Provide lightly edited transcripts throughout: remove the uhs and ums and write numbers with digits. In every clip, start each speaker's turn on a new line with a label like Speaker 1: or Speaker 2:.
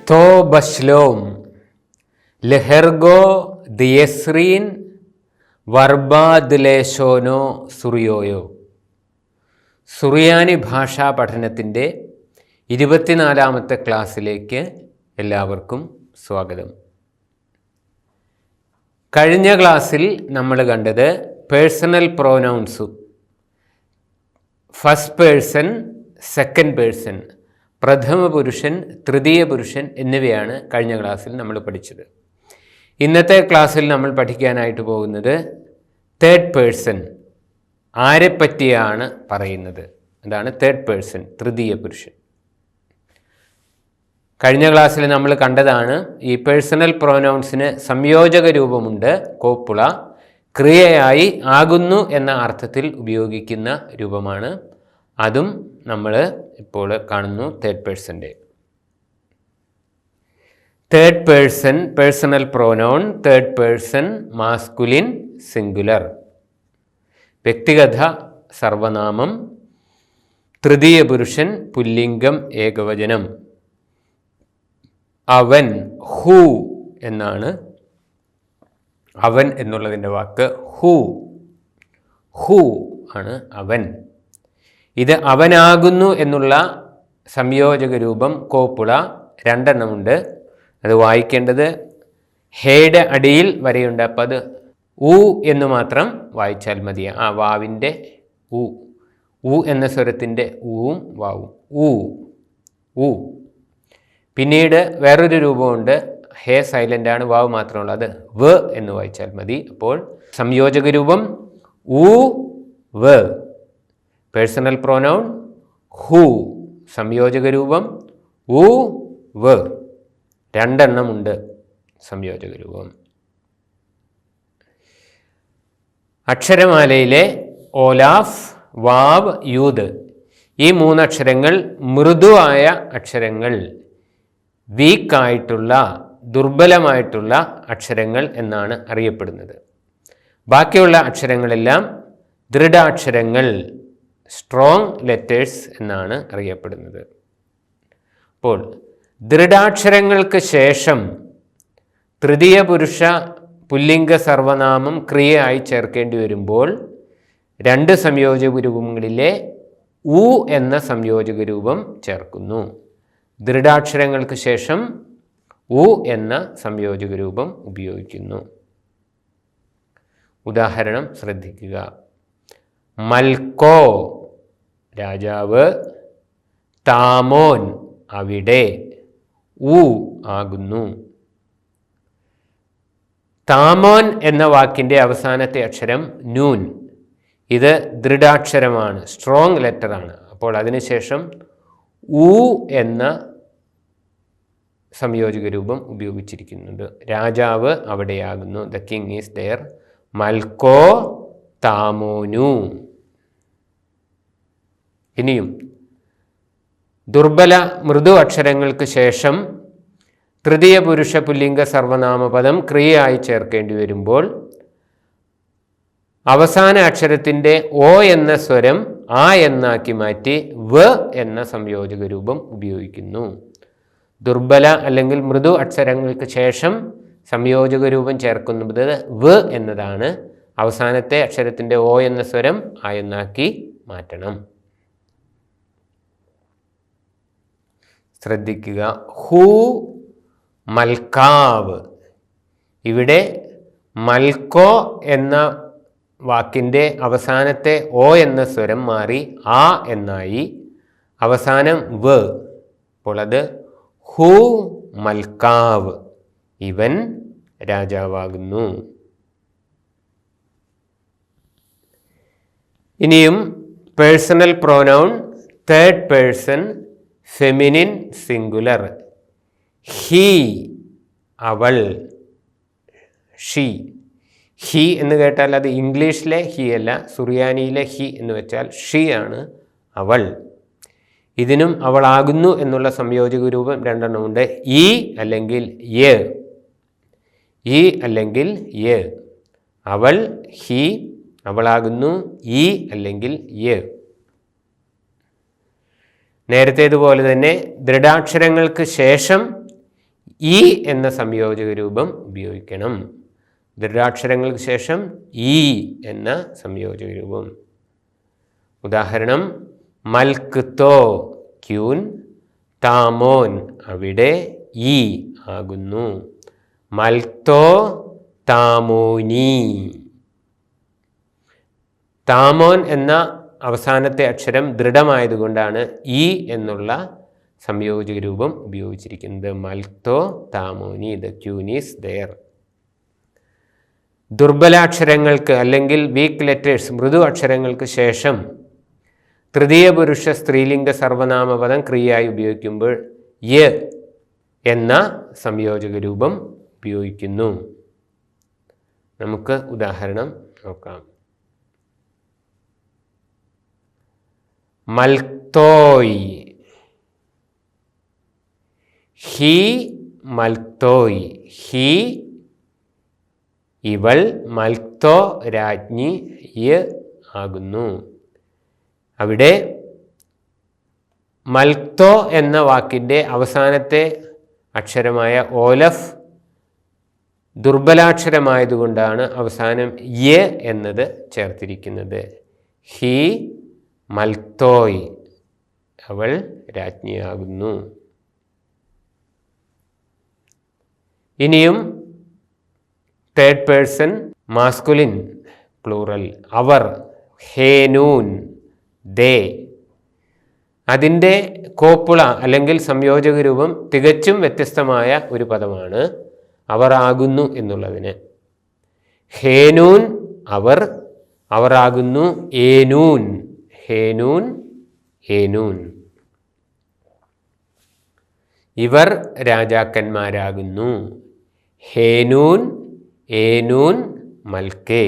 Speaker 1: എസ്തോ ബശ്ലോം ലഹെർഗോ ദിയസ്രീൻ വർബാദ്ലേശോനോ സുറിയോയോ. സുറിയാനി ഭാഷാ പഠനത്തിൻ്റെ 24ാമത്തെ ക്ലാസ്സിലേക്ക് എല്ലാവർക്കും സ്വാഗതം. കഴിഞ്ഞ ക്ലാസ്സിൽ നമ്മൾ കണ്ടത് പേഴ്സണൽ പ്രോനൗൺസും ഫസ്റ്റ് പേഴ്സൺ, സെക്കൻഡ് പേഴ്സൺ, പ്രഥമ പുരുഷൻ, തൃതീയ പുരുഷൻ എന്നിവയാണ് കഴിഞ്ഞ ക്ലാസ്സിൽ നമ്മൾ പഠിച്ചത്. ഇന്നത്തെ ക്ലാസ്സിൽ നമ്മൾ പഠിക്കാനായിട്ട് പോകുന്നത് തേർഡ് പേഴ്സൺ, ആരെപ്പറ്റിയാണ് പറയുന്നത്, അതാണ് തേർഡ് പേഴ്സൺ, തൃതീയ പുരുഷൻ. കഴിഞ്ഞ ക്ലാസ്സിൽ നമ്മൾ കണ്ടതാണ് ഈ പേഴ്സണൽ പ്രോനൗൺസിന് സംയോജക രൂപമുണ്ട്, കോപ്പുള. ക്രിയയായി ആകുന്നു എന്ന അർത്ഥത്തിൽ ഉപയോഗിക്കുന്ന രൂപമാണ്. അതും നമ്മൾ ഇപ്പോൾ കാണുന്നു തേർഡ് പേഴ്സൻ്റെ. Third person personal pronoun, third person masculine singular, വ്യക്തിഗത സർവനാമം, തൃതീയ പുരുഷൻ പുല്ലിംഗം ഏകവചനം. അവൻ, ഹൂ എന്നാണ് അവൻ എന്നുള്ളതിൻ്റെ വാക്ക്. ഹൂ ആണ് അവൻ. ഇത് അവനാകുന്നു എന്നുള്ള സംയോജക രൂപം കോപ്പുള രണ്ടെണ്ണമുണ്ട്. അത് വായിക്കേണ്ടത് ഹേയുടെ അടിയിൽ വരെയുണ്ട്. അപ്പം അത് ഊ എന്ന് മാത്രം വായിച്ചാൽ മതി. ആ വാവിൻ്റെ ഊ എന്ന സ്വരത്തിൻ്റെ ഊവും വാവും, ഊ. പിന്നീട് വേറൊരു രൂപമുണ്ട്, ഹേ സൈലൻ്റ് ആണ്, വാവ് മാത്രമുള്ള, അത് വ എന്ന് വായിച്ചാൽ മതി. അപ്പോൾ സംയോജക രൂപം ഊ വ, പേഴ്സണൽ പ്രോനൗൺ ഹൂ, സംയോജക രൂപം ഊ വ. രണ്ടെണ്ണമുണ്ട് സംയോജക രൂപം. അക്ഷരമാലയിലെ ഓലാഫ്, വാവ്, യൂത്, ഈ മൂന്നക്ഷരങ്ങൾ മൃദുവായ അക്ഷരങ്ങൾ, വീക്കായിട്ടുള്ള, ദുർബലമായിട്ടുള്ള അക്ഷരങ്ങൾ എന്നാണ് അറിയപ്പെടുന്നത്. ബാക്കിയുള്ള അക്ഷരങ്ങളെല്ലാം ദൃഢാക്ഷരങ്ങൾ, സ്ട്രോങ് ലെറ്റേഴ്സ് എന്നാണ് അറിയപ്പെടുന്നത്. അപ്പോൾ ദൃഢാക്ഷരങ്ങൾക്ക് ശേഷം തൃതീയ പുരുഷ പുല്ലിംഗ സർവനാമം ക്രിയയായി ചേർക്കേണ്ടി വരുമ്പോൾ രണ്ട് സംയോജക രൂപങ്ങളിലെ ഊ എന്ന സംയോജക രൂപം ചേർക്കുന്നു. ദൃഢാക്ഷരങ്ങൾക്ക് ശേഷം ഊ എന്ന സംയോജക രൂപം ഉപയോഗിക്കുന്നു. ഉദാഹരണം ശ്രദ്ധിക്കുക. മൽക്കോ രാജാവ്, താമോൻ അവിടെ, ഊ ആകുന്നു. താമോൻ എന്ന വാക്കിൻ്റെ അവസാനത്തെ അക്ഷരം നൂൻ. ഇത് ദൃഢാക്ഷരമാണ്, സ്ട്രോങ് ലെറ്ററാണ്. അപ്പോൾ അതിനുശേഷം ഊ എന്ന സംയോജക രൂപം ഉപയോഗിച്ചിരിക്കുന്നുണ്ട്. രാജാവ് അവിടെയാകുന്നു, ദ കിങ് ഈസ് ദെയർ. മൽക്കോ താമോനു. ഇനിയും ദുർബല മൃദു അക്ഷരങ്ങൾക്ക് ശേഷം തൃതീയ പുരുഷ പുല്ലിംഗ സർവനാമപദം ക്രിയയായി ചേർക്കേണ്ടി വരുമ്പോൾ അവസാന അക്ഷരത്തിൻ്റെ ഓ എന്ന സ്വരം ആ എന്നാക്കി മാറ്റി വ എന്ന സംയോജക രൂപം ഉപയോഗിക്കുന്നു. ദുർബല അല്ലെങ്കിൽ മൃദു അക്ഷരങ്ങൾക്ക് ശേഷം സംയോജക രൂപം ചേർക്കുന്നത് വ എന്നതാണ്. അവസാനത്തെ അക്ഷരത്തിൻ്റെ ഓ എന്ന സ്വരം ആ എന്നാക്കി മാറ്റണം. ശ്രദ്ധിക്കുക. ഹൂ, മൽക്കാവ്. ഇവിടെ മൽക്കോ എന്ന വാക്കിൻ്റെ അവസാനത്തെ ഓ എന്ന സ്വരം മാറി ആ എന്നായി, അവസാനം വ. അപ്പോൾ അത് ഹൂ മൽക്കാവ്, ഇവൻ രാജാവാകുന്നു. ഇനിയും personal pronoun third person feminine singular. He അവൾ, ഷീ. ഹി എന്ന് കേട്ടാൽ അത് ഇംഗ്ലീഷിലെ ഹി അല്ല, സുറിയാനിയിലെ ഹി എന്ന് വെച്ചാൽ ഷീ ആണ്, അവൾ. ഇതിനും അവളാകുന്നു എന്നുള്ള സംയോജക രൂപം രണ്ടെണ്ണമുണ്ട്, ഈ അല്ലെങ്കിൽ യ. ഈ അല്ലെങ്കിൽ യ. അവൾ, ഹി, അവളാകുന്നു, ഈ അല്ലെങ്കിൽ യ. നേരത്തേതുപോലെ തന്നെ ദൃഢാക്ഷരങ്ങൾക്ക് ശേഷം ഈ എന്ന സംയോജക രൂപം ഉപയോഗിക്കണം. ദൃഢാക്ഷരങ്ങൾക്ക് ശേഷം ഈ എന്ന സംയോജക രൂപം. ഉദാഹരണം, മൽക്തോ ക്യൂൻ, താമോൻ അവിടെ ഈ ആകുന്നു. മൽക്തോ താമോനി. താമോൻ എന്ന അവസാനത്തെ അക്ഷരം ദൃഢമായതുകൊണ്ടാണ് ഈ എന്നുള്ള സംയോജക രൂപം ഉപയോഗിച്ചിരിക്കുന്നത്. മൽക്തോ താമോനി, ദ ക്യൂൻ ഈസ് ദെയർ. ദുർബലാക്ഷരങ്ങൾക്ക് അല്ലെങ്കിൽ വീക്ക് ലെറ്റേഴ്സ്, മൃദു അക്ഷരങ്ങൾക്ക് ശേഷം തൃതീയ പുരുഷ സ്ത്രീലിംഗ സർവനാമപദം ക്രിയയായി ഉപയോഗിക്കുമ്പോൾ യ എന്ന സംയോജക രൂപം ഉപയോഗിക്കുന്നു. നമുക്ക് ഉദാഹരണം നോക്കാം. മൽക്തോയ്, ഹി മൽക്തോയ്, ഹി ഇവൾ, മൽക്തോ രാജ്ഞി, യ ആകുന്നു. അവിടെ മൽക്തോ എന്ന വാക്കിൻ്റെ അവസാനത്തെ അക്ഷരമായ ഓലഫ് ദുർബലാക്ഷരമായതുകൊണ്ടാണ് അവസാനം യ എന്നത് ചേർത്തിരിക്കുന്നത്. ഹി മൽക്തോയ്, അവൾ രാജ്ഞിയാകുന്നു. ഇനിയും തേർഡ് പേഴ്സൺ മാസ്കുലിൻ പ്ലൂറൽ, അവർ, ഹേനൂൻ, ദേ. അതിൻ്റെ കോപ്പുള അല്ലെങ്കിൽ സംയോജക രൂപം തികച്ചും വ്യത്യസ്തമായ ഒരു പദമാണ് അവർ ആകുന്നു എന്നുള്ളതിന്. ഹേനൂൻ അവർ, അവർ ആകുന്നു ഏനൂൻ, ഹേനൂൻ ഏനൂൻ. ഇവർ രാജാക്കന്മാരാകുന്നു. ഹേനൂൻ ഏനൂൻ മൽക്കേ,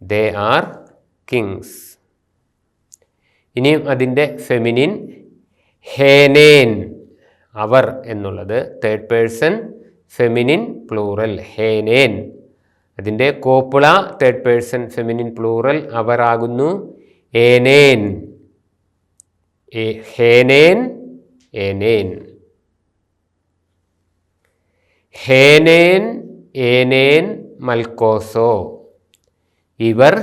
Speaker 1: ദേ ആർ കിങ്സ്. ഇനിയും അതിൻ്റെ ഫെമിനിൻ ഹേനേൻ, അവർ എന്നുള്ളത് തേർഡ് പേഴ്സൺ ഫെമിനിൻ പ്ലൂറൽ, ഹേനേൻ. അതിൻ്റെ കോപ്പുള തേർഡ് പേഴ്സൺ ഫെമിനിൻ പ്ലൂറൽ, അവർ ആകുന്നു ഏനേൻ, ഹേനേൻ ഏനേൻ. ഹേനേൻ ഏനേൻ മൽക്കോസോ, ഇവർ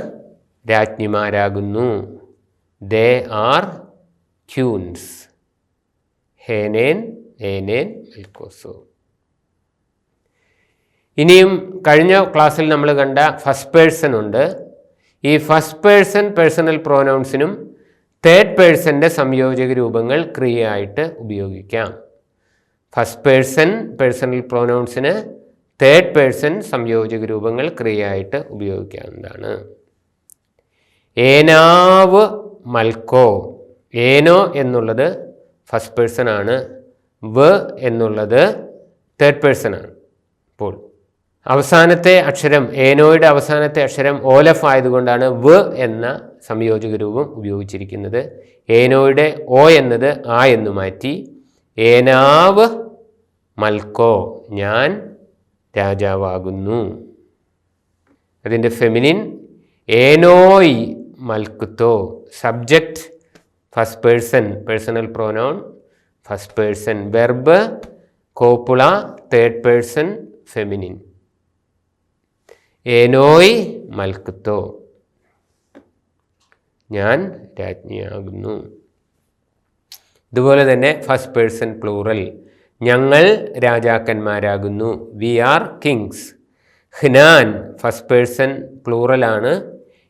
Speaker 1: രാജ്ഞിമാരാകുന്നു. ദേ ആർ ക്യൂൻസ്, ഹേനേൻ ഏനേൻ മൽക്കോസോ. ഇനിയും കഴിഞ്ഞ ക്ലാസ്സിൽ നമ്മൾ കണ്ട ഫസ്റ്റ് പേഴ്സൺ ഉണ്ട്. ഈ ഫസ്റ്റ് പേഴ്സൺ പേഴ്സണൽ പ്രോനൗൺസിനും തേർഡ് പേഴ്സൻ്റെ സംയോജക രൂപങ്ങൾ ക്രിയയായിട്ട് ഉപയോഗിക്കാം. ഫസ്റ്റ് പേഴ്സൺ പേഴ്സണൽ പ്രോനൗൺസിന് തേർഡ് പേഴ്സൺ സംയോജക രൂപങ്ങൾ ക്രിയയായിട്ട് ഉപയോഗിക്കാവുന്നതാണ്. ഏനാവ് മൽക്കോ, ഏനോ എന്നുള്ളത് ഫസ്റ്റ് പേഴ്സൺ ആണ്, വ് എന്നുള്ളത് തേർഡ് പേഴ്സൺ ആണ്. അപ്പോൾ അവസാനത്തെ അക്ഷരം, ഏനോയുടെ അവസാനത്തെ അക്ഷരം ഓലഫ് ആയതുകൊണ്ടാണ് വ് എന്ന സംയോജക രൂപം ഉപയോഗിച്ചിരിക്കുന്നത്. ഏനോയുടെ ഓ എന്നത് ആ എന്ന് മാറ്റി ഏനാവ് മൽക്കോ, ഞാൻ രാജാവാകുന്നു. അതിൻ്റെ ഫെമിനിൻ ഏനോയ് മൽക്കുത്തോ, subject first person personal pronoun first person, verb copula third person feminine, ഏനോയ് മൽക്കുത്തോ, ഞാൻ രാജ്ഞിയാകുന്നു. ഇതുപോലെ തന്നെ ഫസ്റ്റ് പേഴ്സൺ പ്ലൂറൽ, ഞങ്ങൾ രാജാക്കന്മാരാകുന്നു, വി ആർ കിങ്സ്. ഖ്നാൻ ഫസ്റ്റ് പേഴ്സൺ പ്ലൂറലാണ്,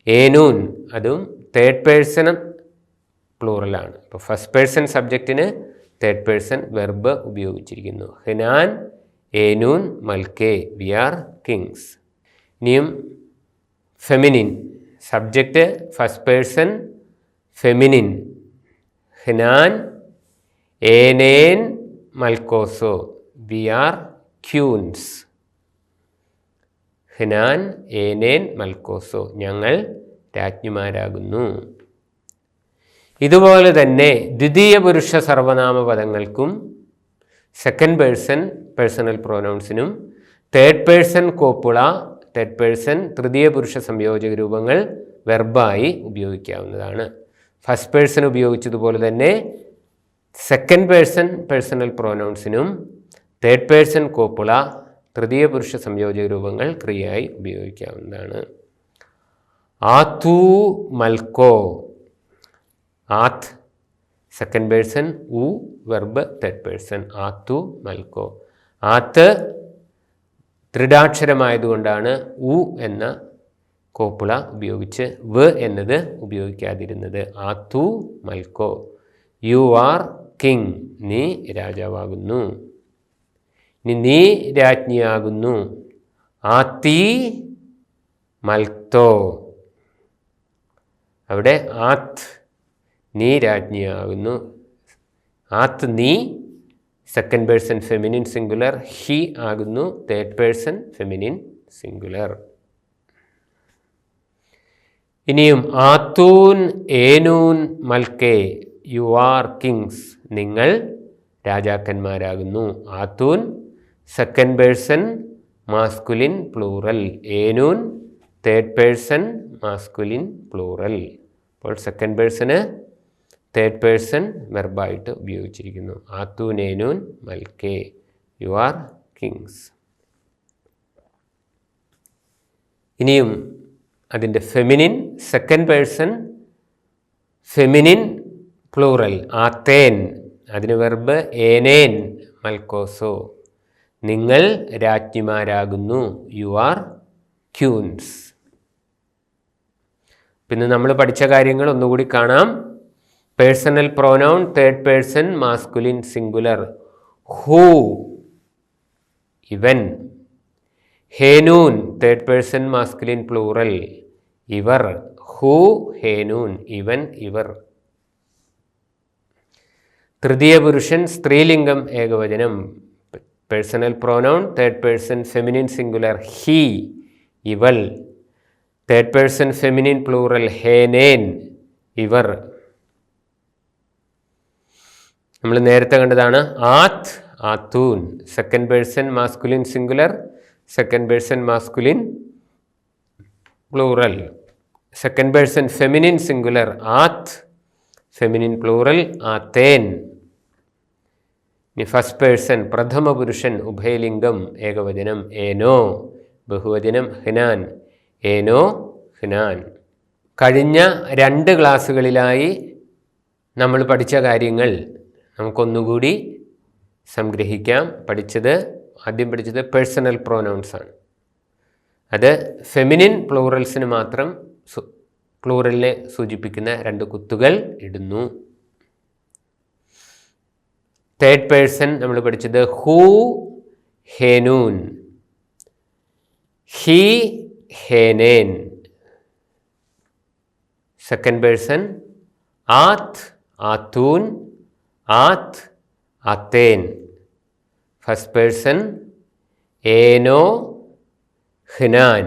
Speaker 1: ഏനൂൻ അതും തേർഡ് പേഴ്സൺ പ്ലൂറലാണ്. അപ്പോൾ ഫസ്റ്റ് പേഴ്സൺ സബ്ജക്റ്റിന് തേർഡ് പേഴ്സൺ വെർബ് ഉപയോഗിച്ചിരിക്കുന്നു. ഖ്നാൻ ഏനൂൻ മൽക്കേ, വി ആർ കിങ്സ്. ഇനിയും feminine subject first person feminine, ഖ്നാൻ ഏനേൻ മൽക്കോസോ, വി ആർ ക്യൂൻസ്. ഖ്നാൻ ഏനേൻ മൽക്കോസോ, ഞങ്ങൾ രാജ്ഞിമാരാകുന്നു. ഇതുപോലെ തന്നെ ദ്വിതീയ പുരുഷ സർവനാമ പദങ്ങൾക്കും സെക്കൻഡ് പേഴ്സൺ പേഴ്സണൽ പ്രോനൗൺസിനും third person copula third person തൃതീയ പുരുഷ സംയോജക രൂപങ്ങൾ വെർബായി ഉപയോഗിക്കാവുന്നതാണ്. ഫസ്റ്റ് പേഴ്സൺ ഉപയോഗിച്ചതുപോലെ തന്നെ സെക്കൻഡ് പേഴ്സൺ പേഴ്സണൽ പ്രോനൗൺസിനും തേർഡ് പേഴ്സൺ കോപ്പുള തൃതീയ പുരുഷ സംയോജക രൂപങ്ങൾ ക്രിയയായി ഉപയോഗിക്കാവുന്നതാണ്. ആത്തു മൽക്കോ, ആത്ത് സെക്കൻഡ് പേഴ്സൺ, ഉ വെർബ് തേർഡ് പേഴ്സൺ. ആത്തു മൽക്കോ. ആത്ത് ദൃഢാക്ഷരമായതുകൊണ്ടാണ് ഉ എന്ന കോപ്പുള ഉപയോഗിച്ച് വ് എന്നത് ഉപയോഗിക്കാതിരുന്നത്. ആത്തു മൽക്കോ. യു ആർ കിങ്, നീ രാജാവാകുന്നു. ഇനി നീ രാജ്ഞിയാകുന്നു. ആത്തി മൽക്തോ. അവിടെ ആത്ത് നീ രാജ്ഞിയാകുന്നു. ആത്ത് നീ സെക്കൻഡ് പേഴ്സൺ ഫെമിനിൻ സിംഗുലർ, ഹി ആകുന്നു തേർഡ് പേഴ്സൺ ഫെമിനിൻ സിംഗുലർ. ഇനിയും ആത്തൂൻ ഏനൂൻ മൽക്കേ, യു ആർ കിങ്സ്, നിങ്ങൾ രാജാക്കന്മാരാകുന്നു. ആത്തൂൻ സെക്കൻഡ് പേഴ്സൺ മാസ്കുലിൻ പ്ലൂറൽ, ഏനൂൻ തേർഡ് പേഴ്സൺ മാസ്കുലിൻ പ്ലൂറൽ. അപ്പോൾ സെക്കൻഡ് പേഴ്സണ് തേർഡ് പേഴ്സൺ വെർബായിട്ട് ഉപയോഗിച്ചിരിക്കുന്നു. ആത്തൂൻ ഏനൂൻ മൽക്കേ, യു ആർ കിങ്സ്. ഇനിയും അതിൻ്റെ feminine second person feminine plural ആത്തേൻ, അതിന് വെർബ് ഏനേൻ മൽക്കോസോ, നിങ്ങൾ രാജ്ഞിമാരാകുന്നു. യു ആർ ക്യൂൻസ്. പിന്നെ നമ്മൾ പഠിച്ച കാര്യങ്ങൾ ഒന്നുകൂടി കാണാം. Personal pronoun third person masculine singular, ഹൂ ഇവൻ. ഹേനൂൻ തേർഡ് പേഴ്സൺ മാസ്കുലിൻ പ്ലൂറൽ, ഇവർ. ഹൂ ഹേനൂൻ, ഇവൻ ഇവർ. തൃതീയ പുരുഷൻ സ്ത്രീലിംഗം ഏകവചനം personal pronoun third person feminine singular ഹി ഇവൾ, തേർഡ് പേഴ്സൺ ഫെമിനിൻ പ്ലൂറൽ ഹേനേൻ ഇവർ. നമ്മൾ നേരത്തെ കണ്ടതാണ് ആത്ത് ആത്തൂൻ, second person masculine singular second person masculine plural, second person feminine singular ആത്ത് ഫെമിനിൻ പ്ലൂറൽ ആത്തേൻ. ഇനി ഫസ്റ്റ് പേഴ്സൺ പ്രഥമ പുരുഷൻ ഉഭയലിംഗം ഏകവചനം ഏനോ, ബഹുവചനം ഹ്നാൻ, ഏനോ ഹ്നാൻ. കഴിഞ്ഞ 2 ക്ലാസ്സുകളിലായി നമ്മൾ പഠിച്ച കാര്യങ്ങൾ നമുക്കൊന്നുകൂടി സംഗ്രഹിക്കാം. ആദ്യം പഠിച്ചത് പേഴ്സണൽ പ്രോനൗൺസ് ആണ്. അത് ഫെമിനിൻ പ്ലൂറൽസിന് മാത്രം പ്ലൂറലിനെ സൂചിപ്പിക്കുന്ന 2 കുത്തുകൾ ഇടുന്നു. തേർഡ് പേഴ്സൺ നമ്മൾ പഠിച്ചത് ഹൂ ഹേനൂൻ, ഹി ഹേനേൻ. സെക്കൻഡ് പേഴ്സൺ ആത്ത് ആത്തൂൻ, ആത്ത് ആത്തേൻ. ഫസ്റ്റ് പേഴ്സൺ ഏനോ ഹ്നാൻ.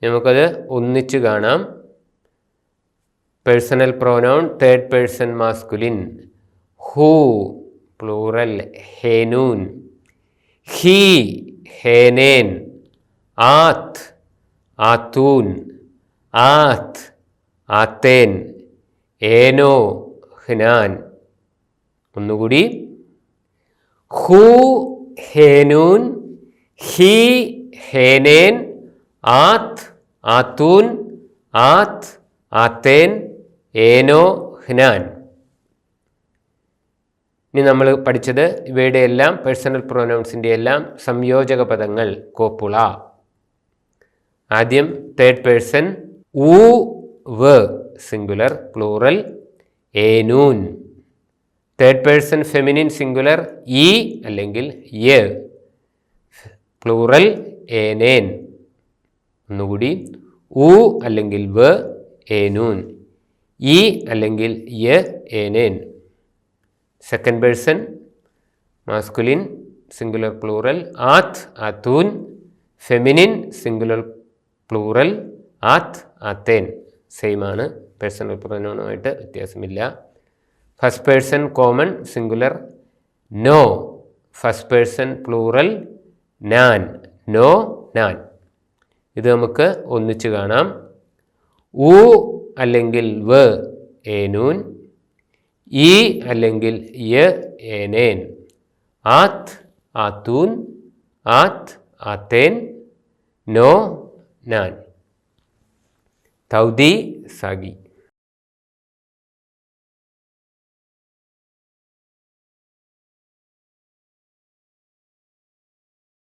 Speaker 1: നമുക്കത് ഒന്നിച്ച് കാണാം. Personal pronoun third person masculine ഹൂ പ്ലൂറൽ ഹേനൂൻ, ഹി ഹേനേൻ, ആത്ത് ആത്തൂൻ, ആത്ത് ആത്തേൻ, ഏനോ ഹ്നാൻ. ഒന്നുകൂടി ഹൂ ഹേനൂൻ, ഹി ഹേനേൻ, ആത്ത് ആത്തൂൻ, ആത്ത് ആത്തേൻ, ഏനോ ഹ്നാൻ. ഇനി നമ്മൾ പഠിച്ചത് ഇവയുടെ എല്ലാം പേഴ്സണൽ പ്രൊനൗൺസിൻ്റെ എല്ലാം സംയോജക പദങ്ങൾ കോപ്പുള. ആദ്യം തേർഡ് പേഴ്സൺ ഊ വ് സിംഗുലർ പ്ലൂറൽ ഏനൂൻ. തേർഡ് പേഴ്സൺ ഫെമിനിൻ സിംഗുലർ ഈ അല്ലെങ്കിൽ യ പ്ലൂറൽ ഏനേൻ. ഒന്നുകൂടി ഊ അല്ലെങ്കിൽ വ് ഏനൂൻ, ഈ അല്ലെങ്കിൽ യ ഏനേൻ. Second person masculine singular plural ആത്ത് ആത്തൂൻ, ഫെമിനിൻ സിംഗുലർ പ്ലൂറൽ ആത്ത് ആത്തേൻ. സെയിം ആണ്, പേഴ്സണൽ പ്രൊനൗണുമായിട്ട് വ്യത്യാസമില്ല. ഫസ്റ്റ് പേഴ്സൺ കോമൺ സിംഗുലർ നോ, ഫസ്റ്റ് പേഴ്സൺ പ്ലൂറൽ നാൻ, നോ നാൻ. ഇത് നമുക്ക് ഒന്നിച്ച് കാണാം. ഊ അല്ലെങ്കിൽ വ് ഏനൂൻ, ഈ അല്ലെങ്കിൽ യ ഏനേൻ, ആത്ത് ആത്തൂൻ, ആത്ത്, ആത്തേൻ, നോ, നാൻ. തൗദി, സഗി.